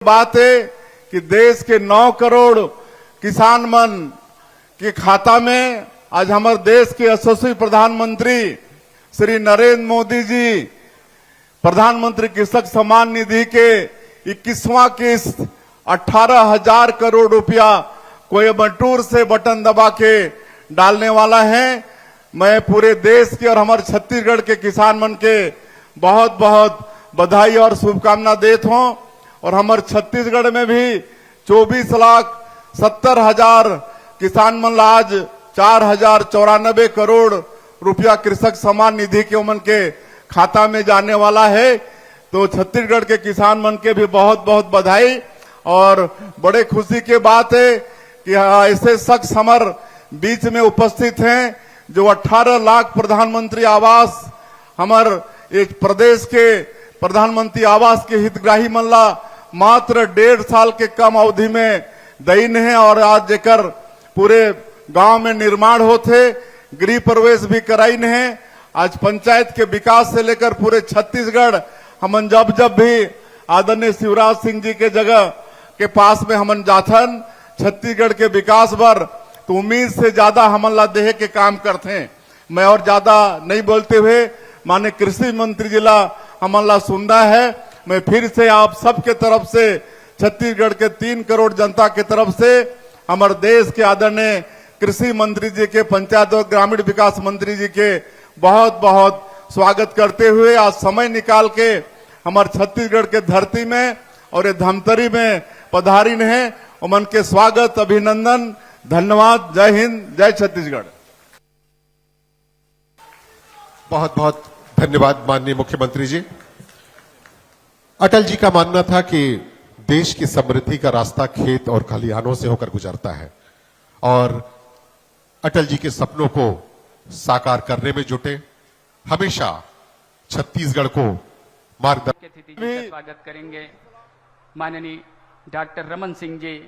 बात है कि देश के 9 करोड़ किसान मन के खाता में आज हमारे देश के यशस्वी प्रधानमंत्री श्री नरेंद्र मोदी जी प्रधानमंत्री कृषक सम्मान निधि के 21वां किस्त 18,000 करोड़ रुपया कोयम्बटूर से बटन दबा के डालने वाला है। मैं पूरे देश के और हमारे छत्तीसगढ़ के किसान मन के बहुत बहुत बधाई और शुभकामना देता हूं। और हमारे छत्तीसगढ़ में भी 24,70,000 किसान मन आज 4,094 करोड़ रुपया कृषक सम्मान निधि के उमन के खाता में जाने वाला है। तो छत्तीसगढ़ के किसान मन के भी बहुत बहुत बधाई और बड़े खुशी की बात है कि ऐसे शख्स हमारे बीच में उपस्थित हैं जो 18 लाख प्रधानमंत्री आवास हमारे एक प्रदेश के प्रधानमंत्री आवास के हितग्राही मन ला मात्र 1.5 साल के कम अवधि में दईन है। और आज जेकर पूरे गांव में निर्माण होते गृह प्रवेश भी कराइन है। आज पंचायत के विकास से लेकर पूरे छत्तीसगढ़ हमन जब भी आदरणीय शिवराज सिंह जी के जगह के पास में हमन जाथन छत्तीसगढ़ के विकास बर तो उम्मीद से ज्यादा हमन ला देहे के काम करते हैं। मैं और ज्यादा नहीं बोलते हुए माने कृषि मंत्री जी ला हमन ला सुनना है। मैं फिर से आप सबके तरफ से छत्तीसगढ़ के 3 करोड़ जनता के तरफ से हमारे देश के आदरणीय कृषि मंत्री जी के पंचायत और ग्रामीण विकास मंत्री जी के बहुत बहुत स्वागत करते हुए आज समय निकाल के हमारे छत्तीसगढ़ के धरती में और ये धमतरी में पधारीन है। उमन के स्वागत अभिनंदन धन्यवाद। जय हिंद, जय छत्तीसगढ़। बहुत बहुत धन्यवाद माननीय मुख्यमंत्री जी। अटल जी का मानना था कि देश की समृद्धि का रास्ता खेत और खलिहानों से होकर गुजरता है और अटल जी के सपनों को साकार करने में जुटे हमेशा छत्तीसगढ़ को मार्गदर्शन का स्वागत करेंगे माननीय डॉक्टर रमन सिंह जी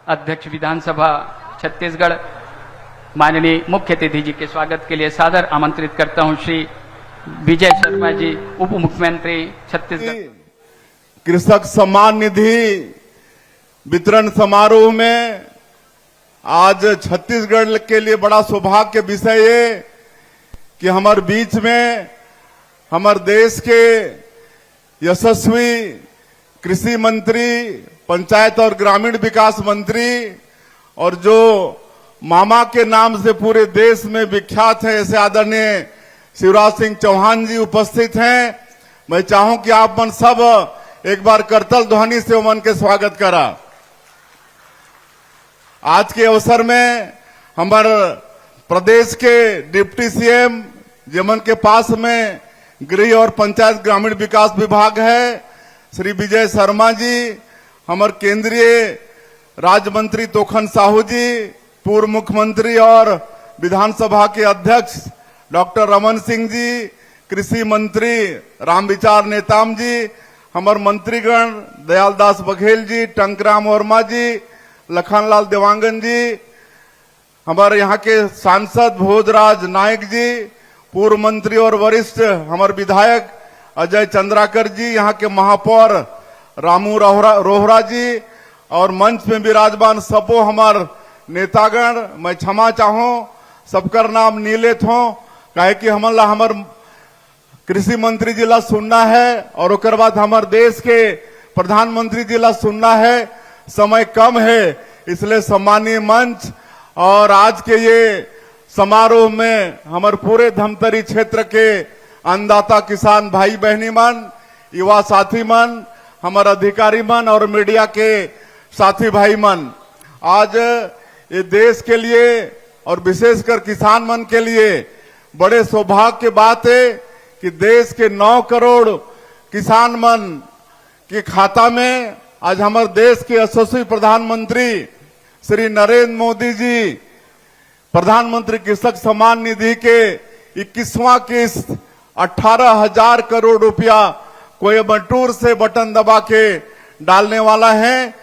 अध्यक्ष विधानसभा छत्तीसगढ़। माननीय मुख्य अतिथि जी के स्वागत के लिए सादर आमंत्रित करता हूं श्री विजय शर्मा जी उप मुख्यमंत्री छत्तीसगढ़। कृषक सम्मान निधि वितरण समारोह में आज छत्तीसगढ़ के लिए बड़ा सौभाग्य के विषय है कि हमारे बीच में हमारे देश के यशस्वी कृषि मंत्री पंचायत और ग्रामीण विकास मंत्री और जो मामा के नाम से पूरे देश में विख्यात है ऐसे आदरणीय शिवराज सिंह चौहान जी उपस्थित हैं। मैं चाहूं कि आप मन सब एक बार करतल ध्वनि से उमन के स्वागत करा। आज के अवसर में हमारे प्रदेश के डिप्टी सीएम जिमन के पास में गृह और पंचायत ग्रामीण विकास विभाग है श्री विजय शर्मा जी, हमारे केंद्रीय राज्य मंत्री तोखन साहू जी, पूर्व मुख्यमंत्री और विधानसभा के अध्यक्ष डॉक्टर रमन सिंह जी, कृषि मंत्री रामविचार नेताम जी, हमारे मंत्रीगण दयालदास बघेल जी, टंकराम वर्मा जी, लखनलाल देवांगन जी, हमारे यहाँ के सांसद भोजराज नायक जी, पूर्व मंत्री और वरिष्ठ हमारे विधायक अजय चंद्राकर जी, यहाँ के महापौर रामू रोहरा जी और मंच में विराजमान सबो हमार नेतागण। मैं क्षमा चाहूं सबकर नाम नीलेत हो काहे कि हमला हमार कृषि मंत्री जी ला सुनना है और ओकर बाद हमारे देश के प्रधानमंत्री जी ला सुनना है। समय कम है इसलिए सम्मानीय मंच और आज के ये समारोह में हमारे पूरे धमतरी क्षेत्र के अन्नदाता किसान भाई बहनी मन, युवा साथी मन, हमारे अधिकारी मन और मीडिया के साथी भाई मन, आज ये देश के लिए और विशेषकर किसान मन के लिए बड़े सौभाग्य की बात है कि देश के 9 करोड़ किसान मन के खाता में आज हमारे देश के यशस्वी प्रधानमंत्री श्री नरेंद्र मोदी जी प्रधानमंत्री कृषक सम्मान निधि के 21वां किस्त 18,000 करोड़ रुपया कोयम्बटूर से बटन दबा के डालने वाला है।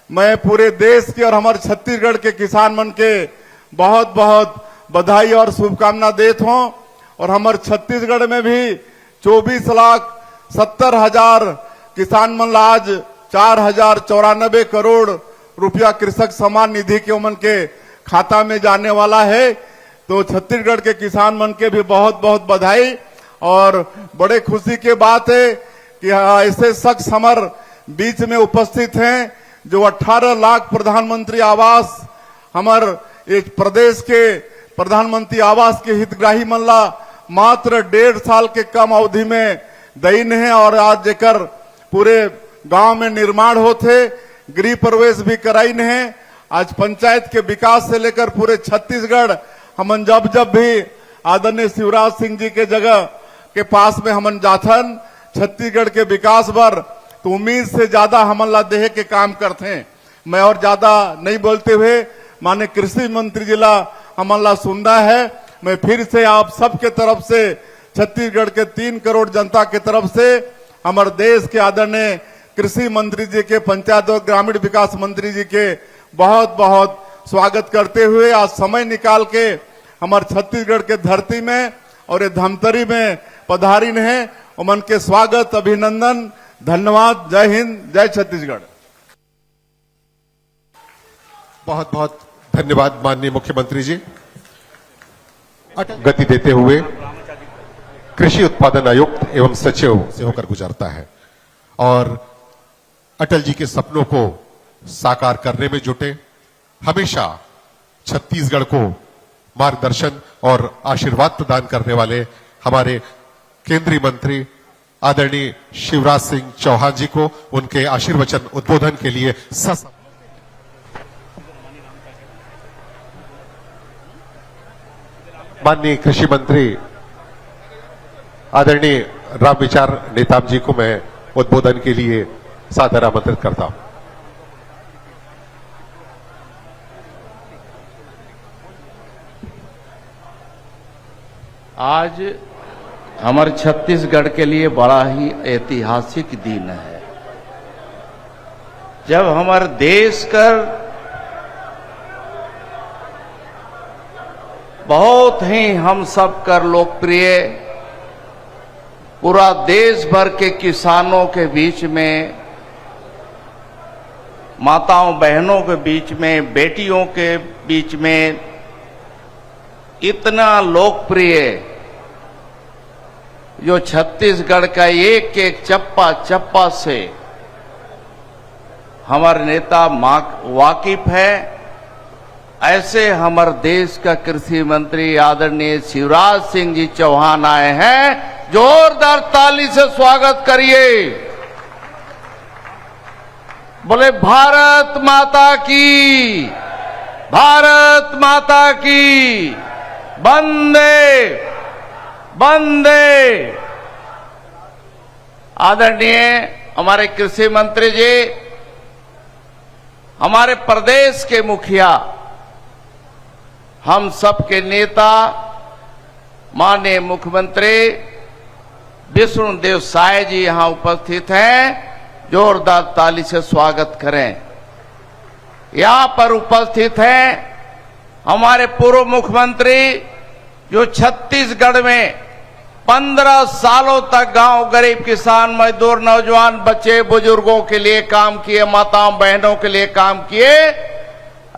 मैं पूरे देश के और हमारे छत्तीसगढ़ के किसान मन के बहुत बहुत बधाई और शुभकामना देता हूं। और हमारे छत्तीसगढ़ में भी 24,70,000 किसान मन आज 4,094 करोड़ रुपया कृषक सम्मान निधि के उमन के खाता में जाने वाला है। तो छत्तीसगढ़ के किसान मन के भी बहुत बहुत बधाई। और बड़े खुशी की बात है कि ऐसे शख्स हमारे बीच में उपस्थित हैं जो 18 लाख प्रधानमंत्री आवास हमारे एक प्रदेश के प्रधानमंत्री आवास के हितग्राही मन ला मात्र 1.5 साल के कम अवधि में दईन है। और आज जेकर पूरे गांव में निर्माण होते, गृह प्रवेश भी कराइन है। आज पंचायत के विकास से लेकर पूरे छत्तीसगढ़ हमन जब भी आदरणीय शिवराज सिंह जी के जगह के पास में हमन जाथन छत्तीसगढ़ के विकास बर, तो उम्मीद से ज्यादा हमन ला देह के काम करते हैं। मैं और ज्यादा नहीं बोलते हुए माने कृषि मंत्री जी ला हमन ला सुनना है। मैं फिर से आप सबके तरफ से, छत्तीसगढ़ के 3 करोड़ जनता के तरफ से, हमारे देश के आदरणीय कृषि मंत्री जी के, पंचायत और ग्रामीण विकास मंत्री जी के बहुत बहुत स्वागत करते हुए आज समय निकाल के हमारे छत्तीसगढ़ के धरती में और ये धमतरी में पधारिन है। उमन के स्वागत, अभिनंदन, धन्यवाद। जय हिंद, जय छत्तीसगढ़। बहुत बहुत धन्यवाद माननीय मुख्यमंत्री जी। गति देते हुए कृषि उत्पादन आयुक्त एवं सचिव से होकर गुजरता है और अटल जी के सपनों को साकार करने में जुटे, हमेशा छत्तीसगढ़ को मार्गदर्शन और आशीर्वाद प्रदान करने वाले हमारे केंद्रीय मंत्री आदरणीय शिवराज सिंह चौहान जी को उनके आशीर्वचन उद्बोधन के लिए माननीय कृषि मंत्री आदरणीय राम विचार नेताम जी को मैं उद्बोधन के लिए सादर आमंत्रित करता हूं। आज हमारे छत्तीसगढ़ के लिए बड़ा ही ऐतिहासिक दिन है, जब हमारे देश का बहुत ही हम सब कर लोकप्रिय पूरा देश भर के किसानों के बीच में, माताओं बहनों के बीच में, बेटियों के बीच में इतना लोकप्रिय जो छत्तीसगढ़ का एक एक चप्पा चप्पा से हमारे नेता वाकिफ है, ऐसे हमारे देश का कृषि मंत्री आदरणीय शिवराज सिंह जी चौहान आए हैं। जोरदार ताली से स्वागत करिए। बोले भारत माता की, भारत माता की, वंदे वंदे। आदरणीय हमारे कृषि मंत्री जी, हमारे प्रदेश के मुखिया, हम सबके नेता माननीय मुख्यमंत्री विष्णुदेव साय जी यहां उपस्थित हैं। जोरदार ताली से स्वागत करें। यहां पर उपस्थित हैं हमारे पूर्व मुख्यमंत्री जो छत्तीसगढ़ में 15 सालों तक गांव गरीब किसान मजदूर नौजवान बच्चे बुजुर्गों के लिए काम किए, माताओं बहनों के लिए काम किए,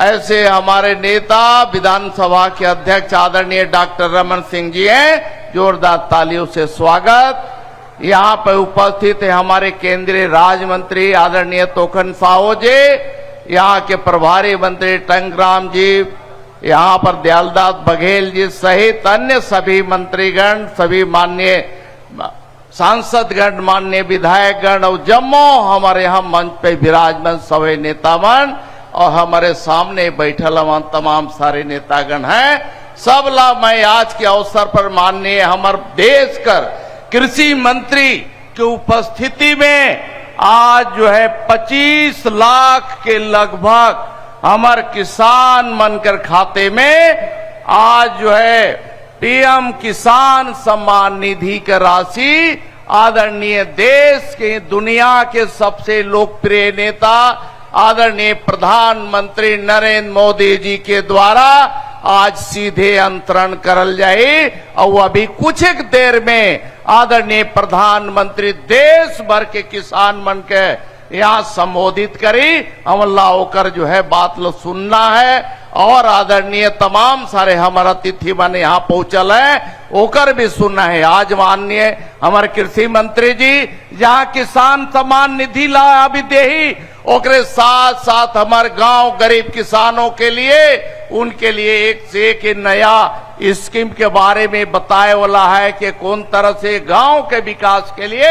ऐसे हमारे नेता विधानसभा के अध्यक्ष आदरणीय डॉक्टर रमन सिंह जी हैं। जोरदार तालियों से स्वागत। यहाँ पर उपस्थित है हमारे केंद्रीय राज्य मंत्री आदरणीय तोखन साहू जी, यहाँ के प्रभारी मंत्री टंगराम जी, यहाँ पर दयालदास बघेल जी सहित अन्य सभी मंत्रीगण, सभी माननीय सांसदगण, माननीय विधायकगण और जम्मो हमारे यहाँ मंच पे विराजमान सभी नेतागण और हमारे सामने बैठल हमारे तमाम सारे नेतागण हैं। सब ला मैं आज के अवसर पर माननीय हमारे देश कर कृषि मंत्री की उपस्थिति में आज जो है 25 लाख के लगभग हमारे किसान मनकर खाते में आज जो है पीएम किसान सम्मान निधि का राशि आदरणीय देश के दुनिया के सबसे लोकप्रिय नेता आदरणीय प्रधानमंत्री नरेंद्र मोदी जी के द्वारा आज सीधे अंतरण करल जाए और अभी कुछ एक देर में आदरणीय प्रधानमंत्री देश भर के किसान मन के यहाँ संबोधित करी, अमला होकर जो है बात लो सुनना है। और आदरणीय तमाम सारे हमारा अतिथि मन यहाँ पहुंचल है, ओकर भी सुनना है। आज माननीय हमारे कृषि मंत्री जी जहाँ किसान सम्मान निधि ला अभी देही, ओकरे साथ साथ हमारे गांव गरीब किसानों के लिए, उनके लिए एक से एक नया स्कीम के बारे में बताए वाला है कि कौन तरह से गांव के विकास के लिए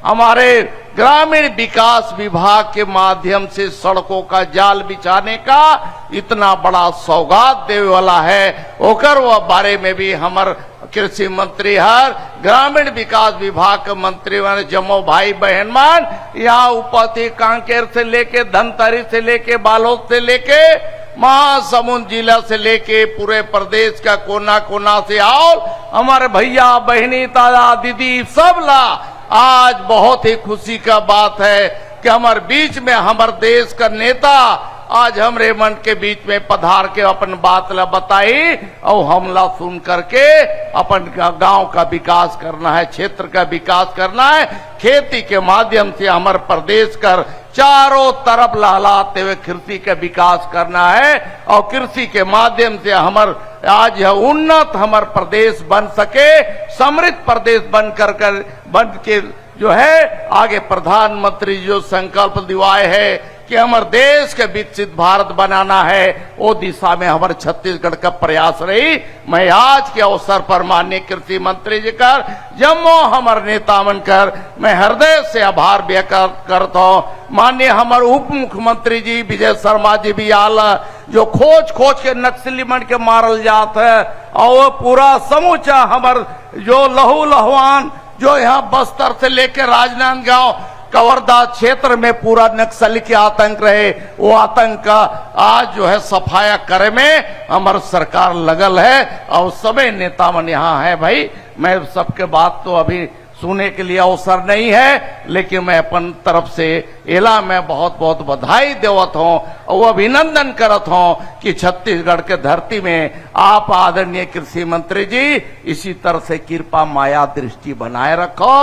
हमारे ग्रामीण विकास विभाग के माध्यम से सड़कों का जाल बिछाने का इतना बड़ा सौगात देने वाला है। ओकर वह बारे में भी हमार कृषि मंत्री हर ग्रामीण विकास विभाग के मंत्री मान जम्मू भाई बहन मान यहाँ उपस्थित कांकेर से लेके धनतरी से लेके बालोद से लेके महासमुंद जिला से लेके पूरे प्रदेश का कोना कोना से आओ हमारे भैया बहनी दादा दीदी सब ला। आज बहुत ही खुशी का बात है कि हमारे बीच में हमारे देश का नेता आज हमरे मन के बीच में पधार के अपन बात ला बताई और हमला सुन करके अपन गांव का विकास करना है, क्षेत्र का विकास करना है, खेती के माध्यम से हमारे प्रदेश कर चारों तरफ लहलाते हुए कृषि का विकास करना है और कृषि के माध्यम से हमार आज यह उन्नत हमार प्रदेश बन सके, समृद्ध प्रदेश बन के जो है आगे प्रधानमंत्री जो संकल्प दिवाए है कि हमारे देश के विकसित भारत बनाना है, वो दिशा में हमारे छत्तीसगढ़ का प्रयास रही। मैं आज के अवसर पर माननीय कृषि मंत्री जी कर जम्मू हमारे नेता मनकर मैं हृदय से आभार व्यक्त करता हूँ। माननीय हमारे उप मुख्यमंत्री जी विजय शर्मा जी भी आला जो खोज के नक्सली मन के मारल जात है और पूरा समूचा हमार जो लहू लहवान जो यहाँ बस्तर से लेकर राजनांदगांव कवर्धा क्षेत्र में पूरा नक्सली के आतंक रहे, वो आतंक का आज जो है सफाया करे में हमारी सरकार लगल है और सभी नेता मन यहाँ है। भाई मैं सबके बात तो अभी सुनने के लिए अवसर नहीं है, लेकिन मैं अपन तरफ से एला मैं बहुत बहुत बधाई देवत हूँ और अभिनंदन करत हूँ कि छत्तीसगढ़ के धरती में आप आदरणीय कृषि मंत्री जी इसी तरह से कृपा माया दृष्टि बनाए रखो।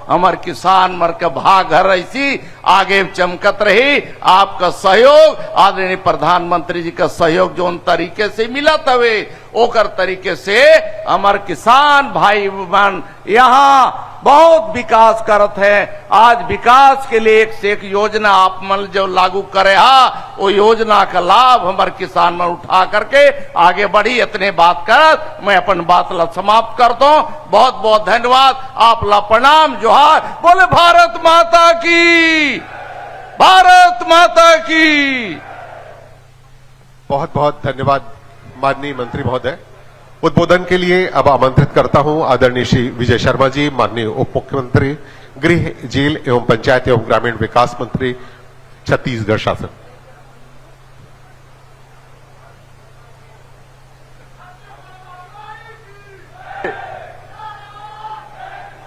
हमारे किसान मर के भाग घर ऐसी आगे चमकत रही। आपका सहयोग आदरणीय प्रधानमंत्री जी का सहयोग जो उन तरीके से मिला तवे ओकर तरीके से हमारे किसान भाई बहन यहाँ बहुत विकास करत है। आज विकास के लिए एक से एक योजना आप मन जो लागू करे हा वो योजना का लाभ हमारे किसान मन उठा करके आगे बढ़ी। इतने बात कर मैं अपन बात ला समाप्त करता हूँ। बहुत बहुत धन्यवाद, आप ला प्रणाम, जोहार, बोले भारत माता की, भारत माता की। बहुत बहुत धन्यवाद माननीय मंत्री महोदय। उद्बोधन के लिए अब आमंत्रित करता हूं आदरणीय श्री विजय शर्मा जी, माननीय उप मुख्यमंत्री, गृह, जेल एवं पंचायत एवं ग्रामीण विकास मंत्री, छत्तीसगढ़ शासन।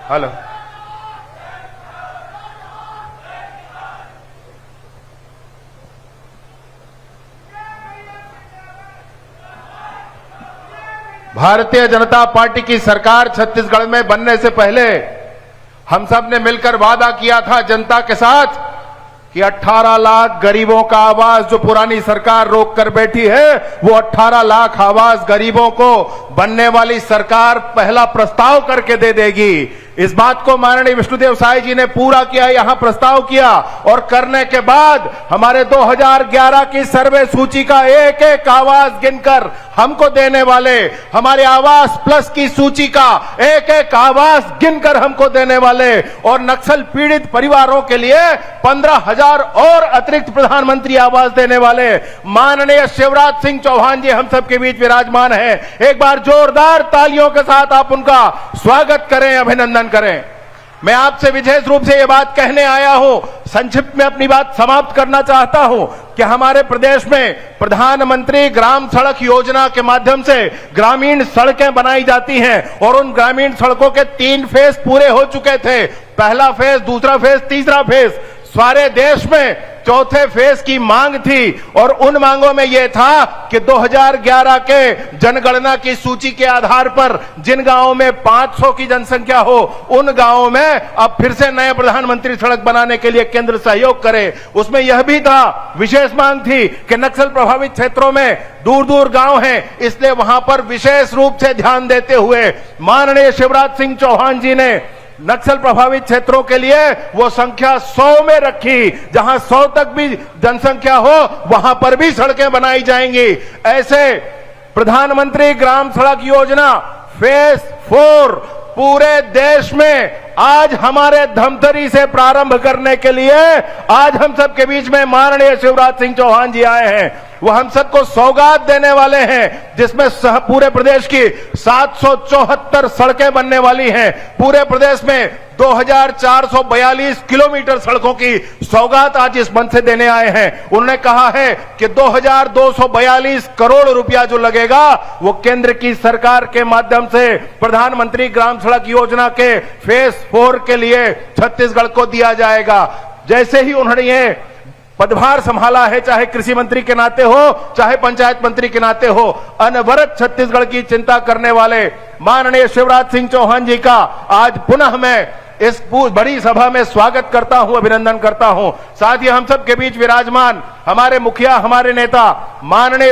हेलो, भारतीय जनता पार्टी की सरकार छत्तीसगढ़ में बनने से पहले हम सब ने मिलकर वादा किया था जनता के साथ कि 18 लाख गरीबों का आवास जो पुरानी सरकार रोक कर बैठी है वो 18 लाख आवास गरीबों को बनने वाली सरकार पहला प्रस्ताव करके दे देगी। इस बात को माननीय विष्णुदेव साय जी ने पूरा किया, यहां प्रस्ताव किया और करने के बाद हमारे 2011 की सर्वे सूची का एक एक आवास गिनकर हमको देने वाले, हमारे आवास प्लस की सूची का एक एक आवास गिनकर हमको देने वाले और नक्सल पीड़ित परिवारों के लिए 15,000 और अतिरिक्त प्रधानमंत्री आवास देने वाले माननीय शिवराज सिंह चौहान जी हम सबके बीच विराजमान है। एक बार जोरदार तालियों के साथ आप उनका स्वागत करें, अभिनंदन करें। मैं आपसे विशेष रूप से यह बात कहने आया हूं, संक्षिप्त में अपनी बात समाप्त करना चाहता हूं कि हमारे प्रदेश में प्रधानमंत्री ग्राम सड़क योजना के माध्यम से ग्रामीण सड़कें बनाई जाती हैं और उन ग्रामीण सड़कों के 3 फेज पूरे हो चुके थे। पहला फेज, दूसरा फेज, तीसरा फेज। सारे देश में चौथे फेज की मांग थी और उन मांगों में यह था कि 2011 के जनगणना की सूची के आधार पर जिन गांवों में 500 की जनसंख्या हो उन गांवों में अब फिर से नए प्रधानमंत्री सड़क बनाने के लिए केंद्र सहयोग करे। उसमें यह भी था, विशेष मांग थी कि नक्सल प्रभावित क्षेत्रों में दूर दूर गांव हैं, इसलिए वहां पर विशेष रूप से ध्यान देते हुए माननीय शिवराज सिंह चौहान जी ने नक्सल प्रभावित क्षेत्रों के लिए वो संख्या 100 में रखी, जहां 100 तक भी जनसंख्या हो वहां पर भी सड़कें बनाई जाएंगी। ऐसे प्रधानमंत्री ग्राम सड़क योजना फेज 4 पूरे देश में आज हमारे धमतरी से प्रारंभ करने के लिए आज हम सबके बीच में माननीय शिवराज सिंह चौहान जी आए हैं। वो हम सबको सौगात देने वाले हैं, जिसमें पूरे प्रदेश की 774 सड़कें बनने वाली हैं। पूरे प्रदेश में 2442 किलोमीटर सड़कों की सौगात आज इस मंच से देने आए हैं। उन्होंने कहा है कि 2242 करोड़ रुपया जो लगेगा वो केंद्र की सरकार के माध्यम से प्रधानमंत्री ग्राम सड़क योजना के फेज 4 के लिए छत्तीसगढ़ को दिया जाएगा। जैसे ही उन्होंने ये पदभार संभाला है, चाहे कृषि मंत्री के नाते हो चाहे पंचायत मंत्री के नाते हो, अनवरत छत्तीसगढ़ की चिंता करने वाले माननीय शिवराज सिंह चौहान जी का आज पुनः मैं इस बड़ी सभा में स्वागत करता हूं, अभिनंदन करता हूं। साथ ही हम सब के बीच विराजमान हमारे मुखिया, हमारे नेता माननीय